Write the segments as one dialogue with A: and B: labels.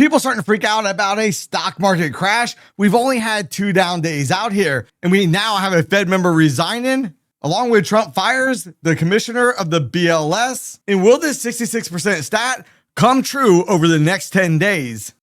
A: people starting to freak out about a stock market crash. We've only had 2 down days out here, and we now have a Fed member resigning, along with Trump fires the commissioner of the BLS. And will this 66% stat come true over the next 10 days?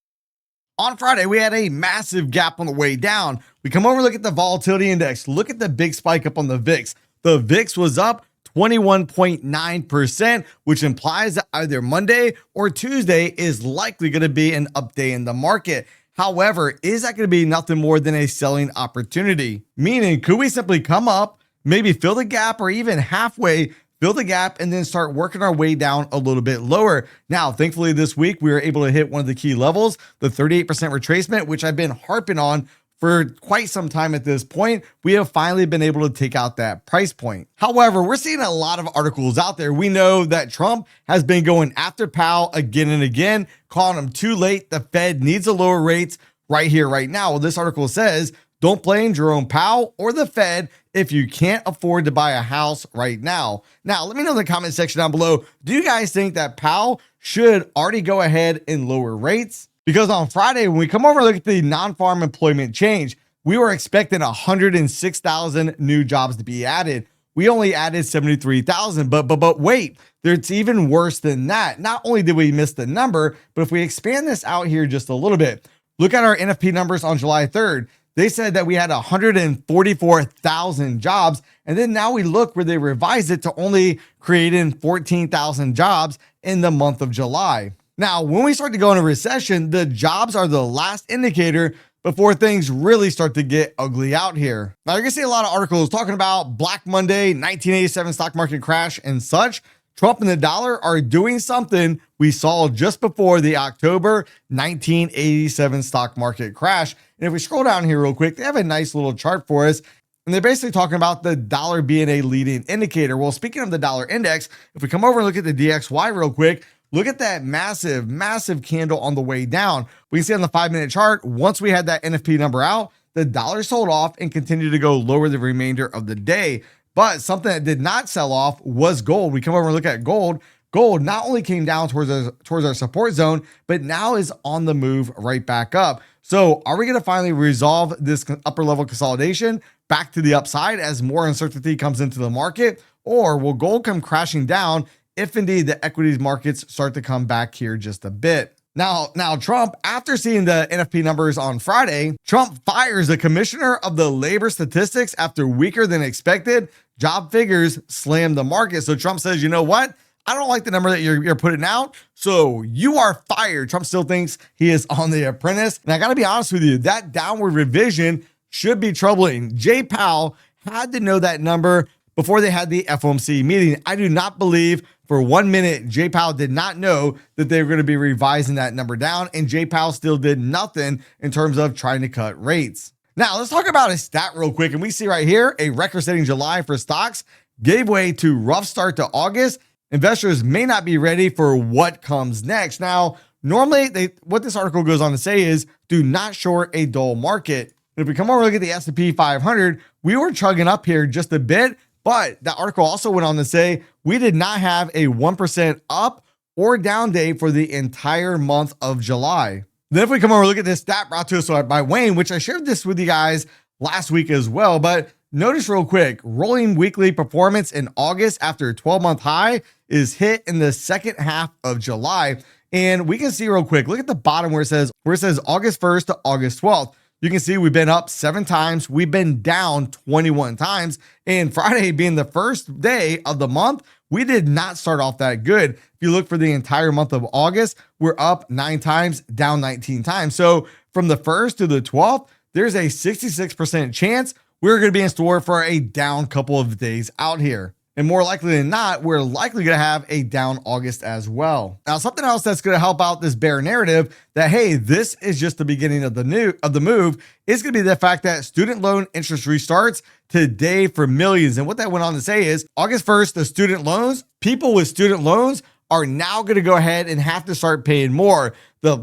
A: On Friday, we had a massive gap on the way down. We come over and look at the volatility index. Look at the big spike up on the VIX. The VIX was up 21.9%, which implies that either Monday or Tuesday is likely going to be an up day in the market. However, is that going to be nothing more than a selling opportunity? Meaning, could we simply come up, maybe fill the gap, or even halfway fill the gap and then start working our way down a little bit lower? Now, thankfully this week, we were able to hit one of the key levels, the 38% retracement, which I've been harping on for quite some time at this point. We have finally been able to take out that price point. However, we're seeing a lot of articles out there. We know that Trump has been going after Powell again and again, calling him too late. The Fed needs to lower rates right here, right now. Well, this article says, don't blame Jerome Powell or the Fed if you can't afford to buy a house right now. Now, let me know in the comment section down below, do you guys think that Powell should already go ahead and lower rates? Because on Friday, when we come over and look at the non-farm employment change, we were expecting 106,000 new jobs to be added. We only added 73,000, but wait, it's even worse than that. Not only did we miss the number, but if we expand this out here just a little bit, look at our NFP numbers on July 3rd. They said that we had 144,000 jobs. And then now we look where they revised it to only creating 14,000 jobs in the month of July. Now, when we start to go into recession, the jobs are the last indicator before things really start to get ugly out here. Now, you're gonna see a lot of articles talking about Black Monday, 1987 stock market crash and such. Trump and the dollar are doing something we saw just before the October 1987 stock market crash. And if we scroll down here real quick, they have a nice little chart for us. And they're basically talking about the dollar being a leading indicator. Well, speaking of the dollar index, if we come over and look at the DXY real quick, look at that massive, massive candle on the way down. We can see on the 5-minute chart, once we had that NFP number out, the dollar sold off and continued to go lower the remainder of the day. But something that did not sell off was gold. We come over and look at gold. Gold not only came down towards our support zone, but now is on the move right back up. So are we going to finally resolve this upper level consolidation back to the upside as more uncertainty comes into the market? Or will gold come crashing down if indeed the equities markets start to come back here just a bit? Now Trump, after seeing the NFP numbers on Friday, Trump fires the commissioner of the labor statistics after weaker than expected job figures slammed the market. So Trump says, you know what? I don't like the number that you're putting out, so you are fired. Trump still thinks he is on The Apprentice. And I got to be honest with you, that downward revision should be troubling. Jay Powell had to know that number before they had the FOMC meeting. I do not believe for 1 minute Jay Powell did not know that they were going to be revising that number down, and Jay Powell still did nothing in terms of trying to cut rates. Now, let's talk about a stat real quick, and we see right here a record-setting July for stocks gave way to rough start to August. Investors may not be ready for what comes next. Now, normally, what this article goes on to say is, do not short a dull market. And if we come over and look at the S&P 500, we were chugging up here just a bit, but that article also went on to say we did not have a 1% up or down day for the entire month of July. Then if we come over and look at this stat brought to us by Wayne, which I shared this with you guys last week as well, but notice real quick, rolling weekly performance in August after a 12-month high is hit in the second half of July. And we can see real quick, look at the bottom where it says August 1st to August 12th. You can see we've been up 7 times. We've been down 21 times. And Friday being the first day of the month, we did not start off that good. If you look for the entire month of August, we're up 9 times, down 19 times. So from the 1st to the 12th, there's a 66% chance we're going to be in store for a down couple of days out here. And more likely than not, we're likely going to have a down August as well. Now, something else that's going to help out this bear narrative that, hey, this is just the beginning of the move is going to be the fact that student loan interest restarts today for millions. And what that went on to say is August 1st, the student loans, people with student loans are now going to go ahead and have to start paying more. The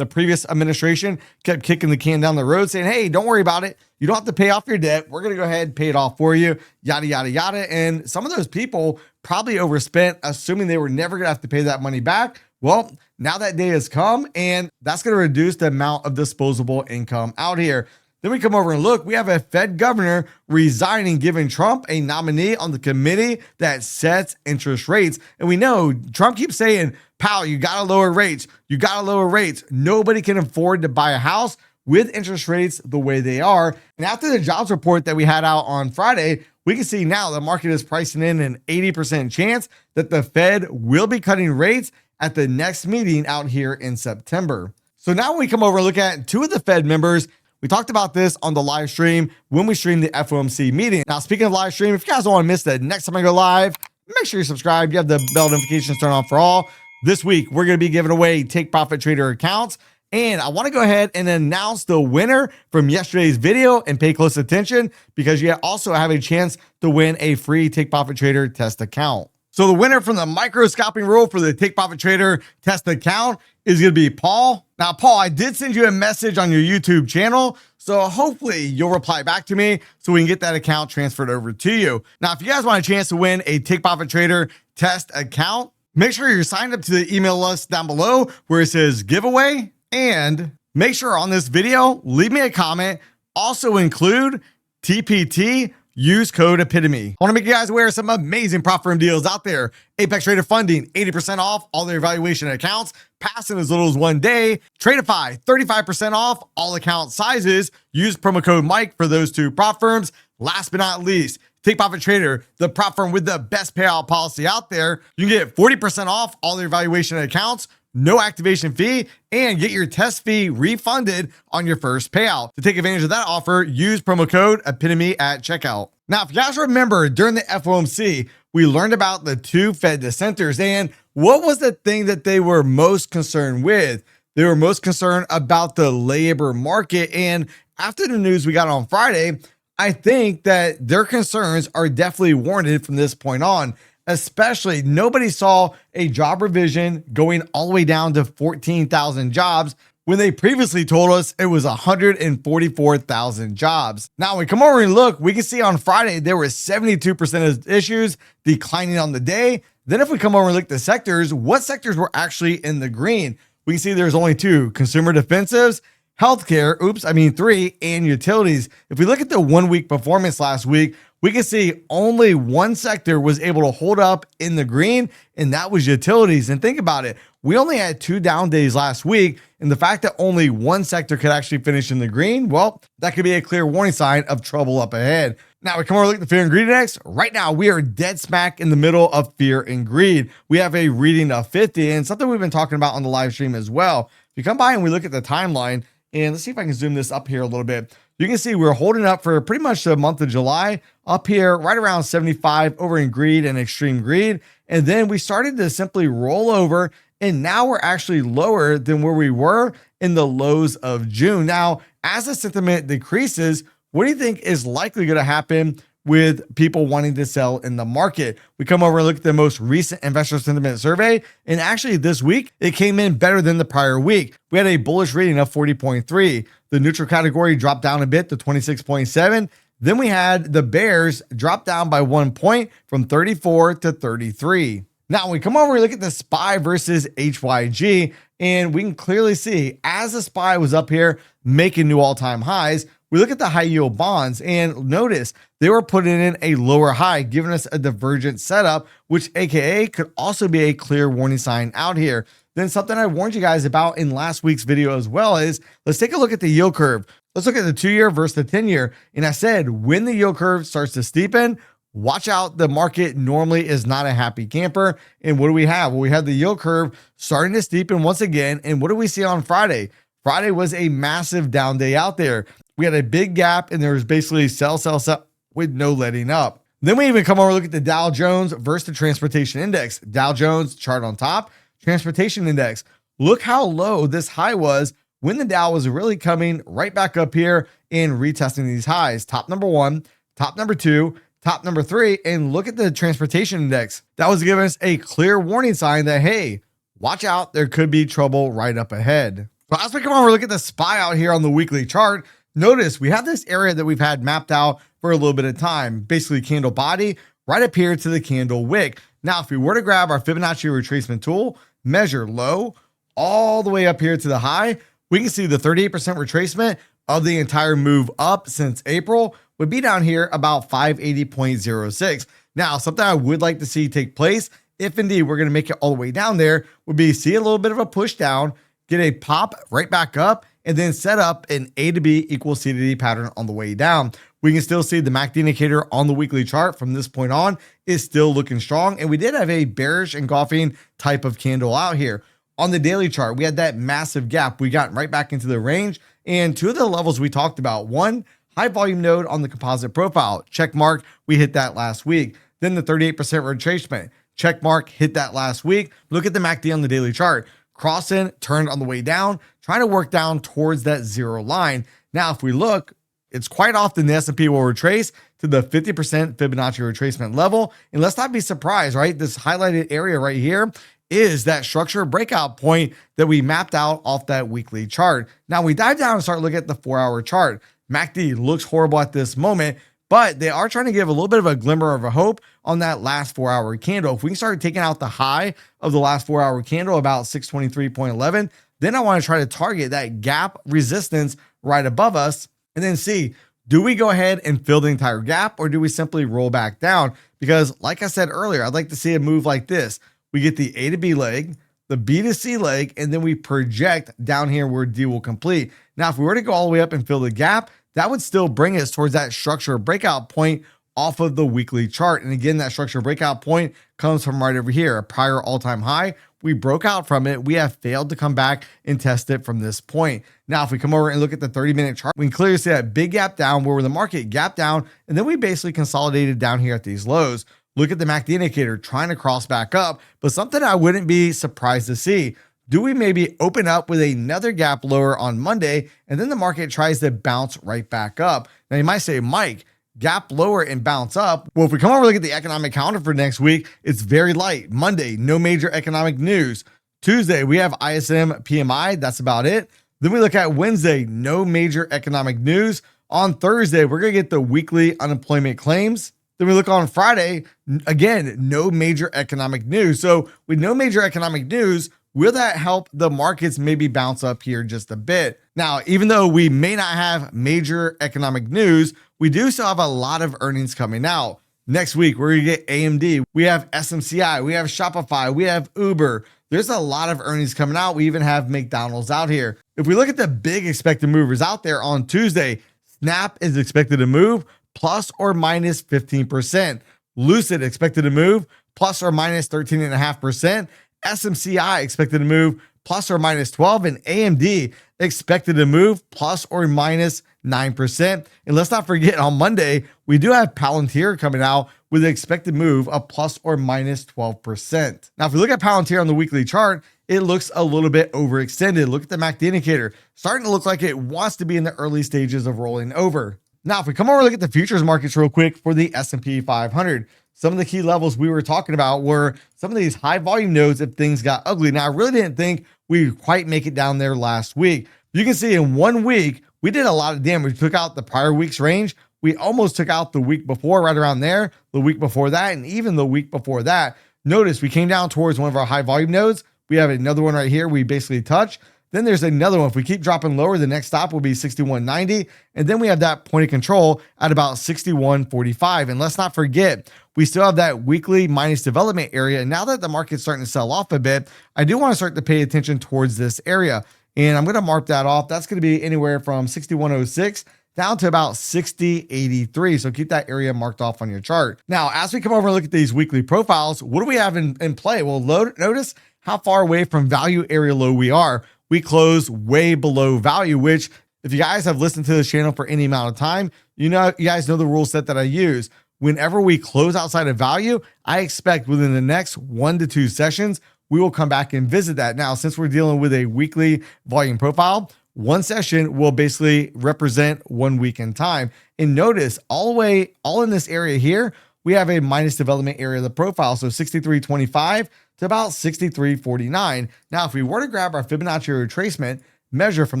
A: previous administration kept kicking the can down the road saying, hey, don't worry about it. You don't have to pay off your debt. We're going to go ahead and pay it off for you, yada, yada, yada. And some of those people probably overspent, assuming they were never going to have to pay that money back, Well, now that day has come, and that's going to reduce the amount of disposable income out here. Then we come over and look, we have a Fed governor resigning, giving Trump a nominee on the committee that sets interest rates. And we know Trump keeps saying, Powell, you got to lower rates. You got to lower rates. Nobody can afford to buy a house with interest rates the way they are. And after the jobs report that we had out on Friday, we can see now the market is pricing in an 80% chance that the Fed will be cutting rates at the next meeting out here in September. So now when we come over and look at two of the Fed members, we talked about this on the live stream when we streamed the FOMC meeting. Now, speaking of live stream, if you guys don't want to miss the next time I go live, make sure you subscribe. You have the bell notifications turned on for all. This week, we're going to be giving away Take Profit Trader accounts. And I want to go ahead and announce the winner from yesterday's video and pay close attention because you also have a chance to win a free Take Profit Trader test account. So the winner from the micro scalping rule for the Take Profit Trader test account is going to be Paul. Now, Paul, I did send you a message on your YouTube channel, so hopefully you'll reply back to me so we can get that account transferred over to you. Now, if you guys want a chance to win a Take Profit Trader test account, make sure you're signed up to the email list down below where it says giveaway, and make sure on this video, leave me a comment. Also include TPT. Use code Epitome. I want to make you guys aware of some amazing prop firm deals out there. Apex Trader Funding, 80% off all their evaluation accounts, passing as little as 1 day. Tradeify, 35% off all account sizes. Use promo code Mike for those two prop firms. Last but not least, Take Profit Trader, the prop firm with the best payout policy out there. You can get 40% off all their evaluation accounts, no activation fee, and get your test fee refunded on your first payout. To take advantage of that offer, use promo code Epitome at checkout. Now, if you guys remember, during the FOMC, we learned about the two Fed dissenters, and what was the thing that they were most concerned with? They were most concerned about the labor market, and after the news we got on Friday, I think that their concerns are definitely warranted from this point on. Especially, nobody saw a job revision going all the way down to 14,000 jobs when they previously told us it was 144,000 jobs. Now, when we come over and look, we can see on Friday there were 72% of issues declining on the day. Then if we come over and look at the sectors, what sectors were actually in the green? We can see there's only two: consumer defensives, healthcare, three, and utilities. If we look at the 1 week performance last week, we can see only one sector was able to hold up in the green, and that was utilities. And think about it. We only had 2 down days last week, and the fact that only one sector could actually finish in the green, well, that could be a clear warning sign of trouble up ahead. Now, we come over and look at the fear and greed index. Right now, we are dead smack in the middle of fear and greed. We have a reading of 50, and something we've been talking about on the live stream as well. If you come by and we look at the timeline, and let's see if I can zoom this up here a little bit. You can see we're holding up for pretty much the month of July up here, right around 75 over in greed and extreme greed. And then we started to simply roll over, and now we're actually lower than where we were in the lows of June. Now, as the sentiment decreases, what do you think is likely going to happen with people wanting to sell in the market? We come over and look at the most recent investor sentiment survey, and actually this week it came in better than the prior week. We had a bullish rating of 40.3. The neutral category dropped down a bit to 26.7. Then we had the bears drop down by 1 point from 34 to 33. Now, when we come over and look at the SPY versus HYG, and we can clearly see as the SPY was up here making new all-time highs, we look at the high yield bonds and notice they were putting in a lower high, giving us a divergent setup, which AKA could also be a clear warning sign out here. Then something I warned you guys about in last week's video as well is, let's take a look at the yield curve. Let's look at the 2-year versus the 10-year. And I said, when the yield curve starts to steepen, watch out. The market normally is not a happy camper. And what do we have? Well, we have the yield curve starting to steepen once again. And what do we see on Friday? Friday was a massive down day out there. We had a big gap, and there was basically sell, sell, sell with no letting up. Then we even come over and look at the Dow Jones versus the transportation index. Dow Jones chart on top, transportation index. Look how low this high was when the Dow was really coming right back up here and retesting these highs. Top number 1, top number 2, top number 3, and look at the transportation index. That was giving us a clear warning sign that, hey, watch out, there could be trouble right up ahead. So as we come over and look at the SPY out here on the weekly chart, notice we have this area that we've had mapped out for a little bit of time, basically candle body right up here to the candle wick. Now, if we were to grab our Fibonacci retracement tool, measure low all the way up here to the high, we can see the 38% retracement of the entire move up since April would be down here about 580.06. Now, something I would like to see take place, if indeed we're going to make it all the way down there, would be see a little bit of a push down, get a pop right back up, and then set up an A to B equals C to D pattern on the way down. We can still see the MACD indicator on the weekly chart from this point on is still looking strong. And we did have a bearish engulfing type of candle out here. On the daily chart, we had that massive gap. We got right back into the range. And two of the levels we talked about, one, high volume node on the composite profile, check mark, we hit that last week. Then the 38% retracement, check mark, hit that last week. Look at the MACD on the daily chart. Crossing, turned on the way down, trying to work down towards that zero line. Now, if we look, it's quite often the S&P will retrace to the 50% Fibonacci retracement level. And let's not be surprised, right? This highlighted area right here is that structure breakout point that we mapped out off that weekly chart. Now we dive down and start looking at the 4-hour chart. MACD looks horrible at this moment, but they are trying to give a little bit of a glimmer of a hope on that last 4-hour candle. If we can start taking out the high of the last 4-hour candle, about 623.11, then I want to try to target that gap resistance right above us and then see, do we go ahead and fill the entire gap or do we simply roll back down? Because like I said earlier, I'd like to see a move like this. We get the A to B leg, the B to C leg, and then we project down here where D will complete. Now, if we were to go all the way up and fill the gap, that would still bring us towards that structure breakout point off of the weekly chart. And again, that structure breakout point comes from right over here, a prior all-time high. We broke out from it. We have failed to come back and test it from this point. Now, if we come over and look at the 30-minute chart, we can clearly see that big gap down where the market gapped down, and then we basically consolidated down here at these lows. Look at the MACD indicator trying to cross back up, but something I wouldn't be surprised to see. Do we maybe open up with another gap lower on Monday, and then the market tries to bounce right back up? Now, you might say, Mike, gap lower and bounce up. Well, if we come over and look at the economic calendar for next week, it's very light. Monday, no major economic news. Tuesday, we have ISM PMI. That's about it. Then we look at Wednesday, no major economic news. On Thursday, we're going to get the weekly unemployment claims. Then we look on Friday, again, no major economic news. So with no major economic news, will that help the markets maybe bounce up here just a bit? Now, even though we may not have major economic news, we do still have a lot of earnings coming out. Next week, we're going to get AMD. We have SMCI. We have Shopify. We have Uber. There's a lot of earnings coming out. We even have McDonald's out here. If we look at the big expected movers out there on Tuesday, Snap is expected to move plus or minus 15%. Lucid expected to move plus or minus 13.5%. SMCI expected to move plus or minus 12, and AMD expected to move plus or minus 9%. And let's not forget, on Monday, we do have Palantir coming out with an expected move of plus or minus 12%. Now, if we look at Palantir on the weekly chart, it looks a little bit overextended. Look at the MACD indicator, starting to look like it wants to be in the early stages of rolling over. Now, if we come over and look at the futures markets real quick for the S&P 500, some of the key levels we were talking about were some of these high volume nodes if things got ugly. Now, I really didn't think we'd quite make it down there last week. You can see in 1 week, we did a lot of damage. We took out the prior week's range. We almost took out the week before, right around there, the week before that, and even the week before that. Notice we came down towards one of our high volume nodes. We have another one right here we basically touch. Then there's another one. If we keep dropping lower, the next stop will be 61.90. And then we have that point of control at about 61.45. And let's not forget, we still have that weekly minus development area. And now that the market's starting to sell off a bit, I do want to start to pay attention towards this area. And I'm going to mark that off. That's going to be anywhere from 61.06 down to about 60.83. So keep that area marked off on your chart. Now, as we come over and look at these weekly profiles, what do we have in play? Well, notice how far away from value area low we are. We close way below value, which if you guys have listened to this channel for any amount of time, you guys know the rule set that I use. Whenever we close outside of value, I expect within the next 1 to 2 sessions, we will come back and visit that. Now, since we're dealing with a weekly volume profile, 1 session will basically represent 1 week in time. And notice all in this area here, we have a minus development area of the profile. So 63.25 to about 63.49. Now, if we were to grab our Fibonacci retracement, measure from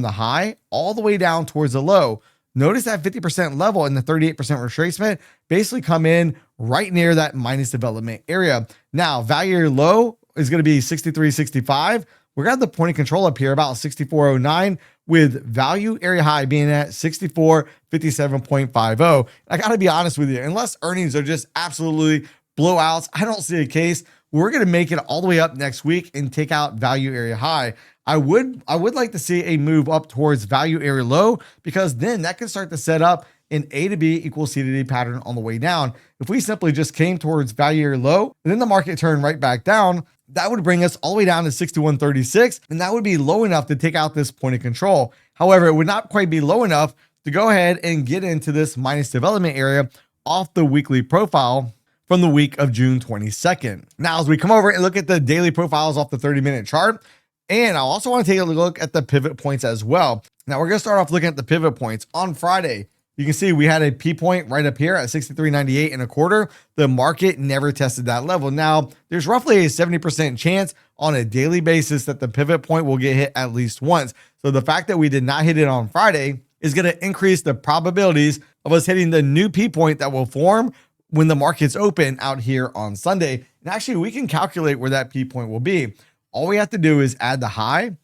A: the high all the way down towards the low, notice that 50% level and the 38% retracement basically come in right near that minus development area. Now, value low is going to be 63.65. We're going to have the point of control up here about 64.09 with value area high being at 64.57.50. I got to be honest with you, unless earnings are just absolutely blowouts, I don't see a case. We're going to make it all the way up next week and take out value area high. I would like to see a move up towards value area low, because then that can start to set up an A to B equals C to D pattern on the way down. If we simply just came towards value area low and then the market turned right back down, that would bring us all the way down to 61.36, and that would be low enough to take out this point of control. However, it would not quite be low enough to go ahead and get into this minus development area off the weekly profile from the week of June 22nd. Now, as we come over and look at the daily profiles off the 30-minute chart, and I also want to take a look at the pivot points as well. Now, we're going to start off looking at the pivot points. On Friday, you can see we had a P point right up here at 63.98 and a quarter. The market never tested that level. Now, there's roughly a 70% chance on a daily basis that the pivot point will get hit at least once. So the fact that we did not hit it on Friday is going to increase the probabilities of us hitting the new P point that will form when the market's open out here on Sunday. And actually, we can calculate where that P point will be. All we have to do is add the high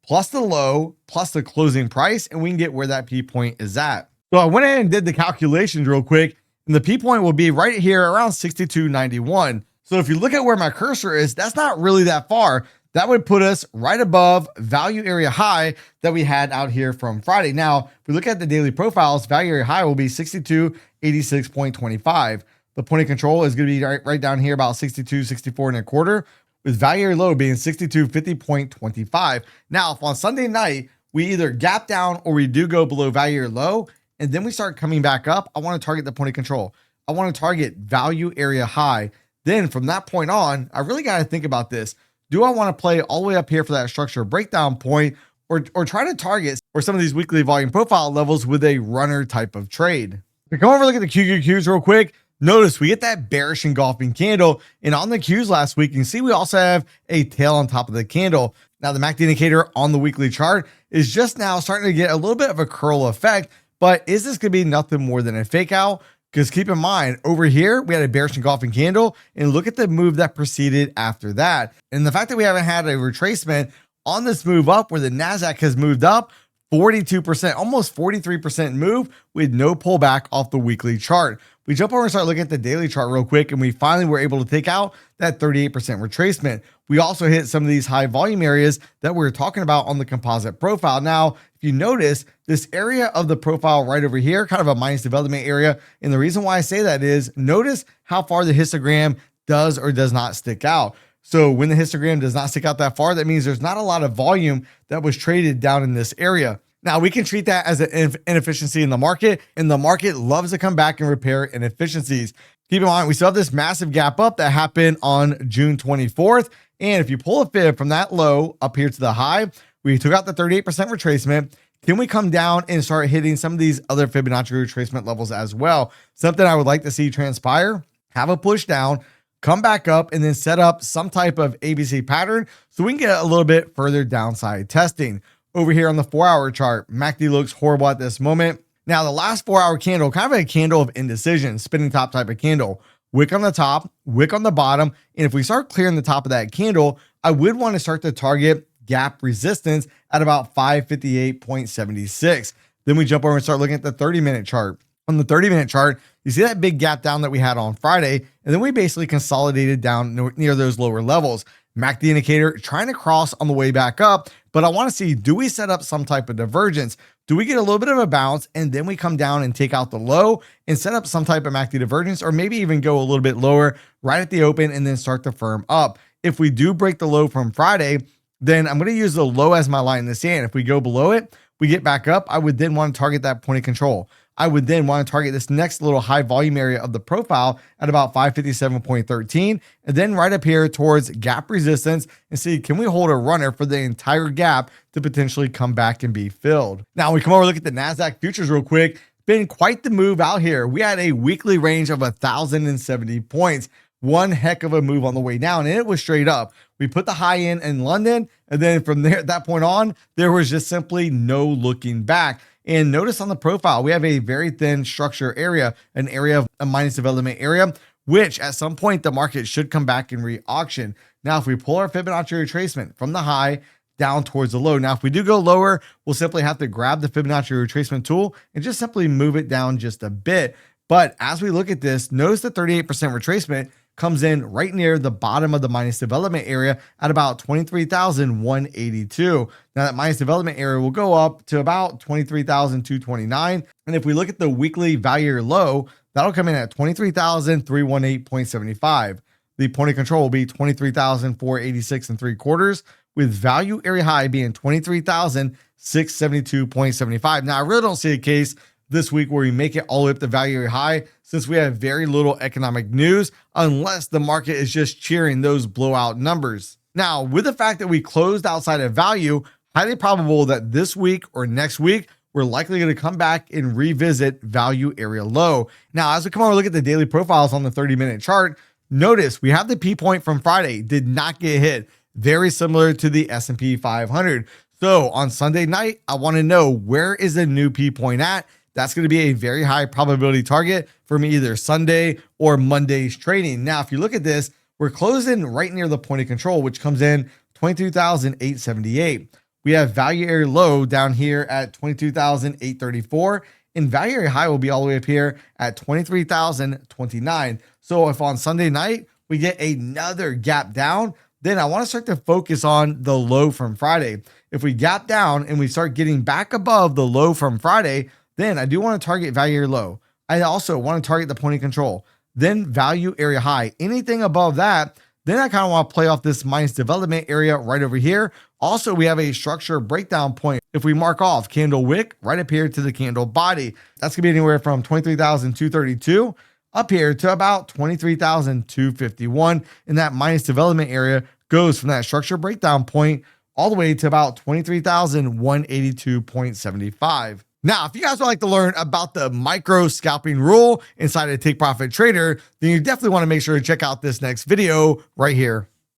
A: plus the low plus the closing price, and we can get where that P point is at. So I went ahead and did the calculations real quick, and the P point will be right here around 62.91. So if you look at where my cursor is, that's not really that far. That would put us right above value area high that we had out here from Friday. Now, if we look at the daily profiles, value area high will be 62.86.25. The point of control is going to be right down here about 62.64 and a quarter, with value area low being 62.50.25. Now, if on Sunday night, we either gap down or we do go below value area low, and then we start coming back up, I want to target the point of control. I want to target value area high. Then from that point on, I really got to think about this. Do I want to play all the way up here for that structure breakdown point, or try to target or some of these weekly volume profile levels with a runner type of trade? If we come over and look at the QQQs real quick, notice we get that bearish engulfing candle, and on the Qs last week, you can see we also have a tail on top of the candle. Now, the MACD indicator on the weekly chart is just now starting to get a little bit of a curl effect, but is this going to be nothing more than a fake out? Because keep in mind, over here, we had a bearish engulfing candle, and look at the move that preceded after that. And the fact that we haven't had a retracement on this move up where the Nasdaq has moved up 42%, almost 43% move with no pullback off the weekly chart. We jump over and start looking at the daily chart real quick, and we finally were able to take out that 38% retracement. We also hit some of these high volume areas that we were talking about on the composite profile. Now, if you notice, this area of the profile right over here, kind of a minus development area. And the reason why I say that is notice how far the histogram does or does not stick out. So when the histogram does not stick out that far, that means there's not a lot of volume that was traded down in this area. Now, we can treat that as an inefficiency in the market, and the market loves to come back and repair inefficiencies. Keep in mind, we still have this massive gap up that happened on June 24th. And if you pull a fib from that low up here to the high, we took out the 38% retracement. Can we come down and start hitting some of these other Fibonacci retracement levels as well? Something I would like to see transpire, have a push down, come back up, and then set up some type of ABC pattern so we can get a little bit further downside testing. Over here on the 4-hour chart, MACD looks horrible at this moment. Now, the last 4-hour candle, kind of a candle of indecision, spinning top type of candle. Wick on the top, wick on the bottom. And if we start clearing the top of that candle, I would want to start to target gap resistance at about 558.76. Then we jump over and start looking at the 30-minute chart. On the 30-minute chart, you see that big gap down that we had on Friday, and then we basically consolidated down near those lower levels. MACD indicator trying to cross on the way back up, but I want to see, do we set up some type of divergence? Do we get a little bit of a bounce and then we come down and take out the low and set up some type of MACD divergence, or maybe even go a little bit lower right at the open and then start to firm up? If we do break the low from Friday, then I'm going to use the low as my line in the sand. If we go below it, we get back up, I would then want to target that point of control. I would then want to target this next little high volume area of the profile at about 557.13, and then right up here towards gap resistance and see, can we hold a runner for the entire gap to potentially come back and be filled? Now we come over and look at the Nasdaq futures real quick. Been quite the move out here. We had a weekly range of 1,070 points. One heck of a move on the way down, and it was straight up. We put the high in London, and then from there, at that point on, there was just simply no looking back. And notice on the profile, we have a very thin structure area, an area of a minus development area, which at some point the market should come back and re-auction. Now, if we pull our Fibonacci retracement from the high down towards the low. Now, if we do go lower, we'll simply have to grab the Fibonacci retracement tool and just simply move it down just a bit. But as we look at this, notice the 38% retracement comes in right near the bottom of the minus development area at about 23,182. Now that minus development area will go up to about 23,229. And if we look at the weekly value low, that'll come in at 23,318.75. The point of control will be 23,486 and 3/4, with value area high being 23,672.75. Now, I really don't see a case this week where we make it all the way up to value area high, since we have very little economic news, unless the market is just cheering those blowout numbers. Now, with the fact that we closed outside of value, highly probable that this week or next week, we're likely going to come back and revisit value area low. Now, as we come over and look at the daily profiles on the 30-minute chart, notice we have the P point from Friday did not get hit. Very similar to the S&P 500. So on Sunday night, I want to know, where is the new P point at? That's going to be a very high probability target for me either Sunday or Monday's trading. Now, if you look at this, we're closing right near the point of control, which comes in 22,878. We have value area low down here at 22,834, and value area high will be all the way up here at 23,029. So if on Sunday night we get another gap down, then I want to start to focus on the low from Friday. If we gap down and we start getting back above the low from Friday, then I do want to target value area low. I also want to target the point of control, then value area high. Anything above that, then I kind of want to play off this minus development area right over here. Also, we have a structure breakdown point. If we mark off candle wick right up here to the candle body, that's going to be anywhere from 23,232 up here to about 23,251. And that minus development area goes from that structure breakdown point all the way to about 23,182.75. Now, if you guys would like to learn about the micro scalping rule inside of Take Profit Trader, then you definitely want to make sure to check out this next video right here.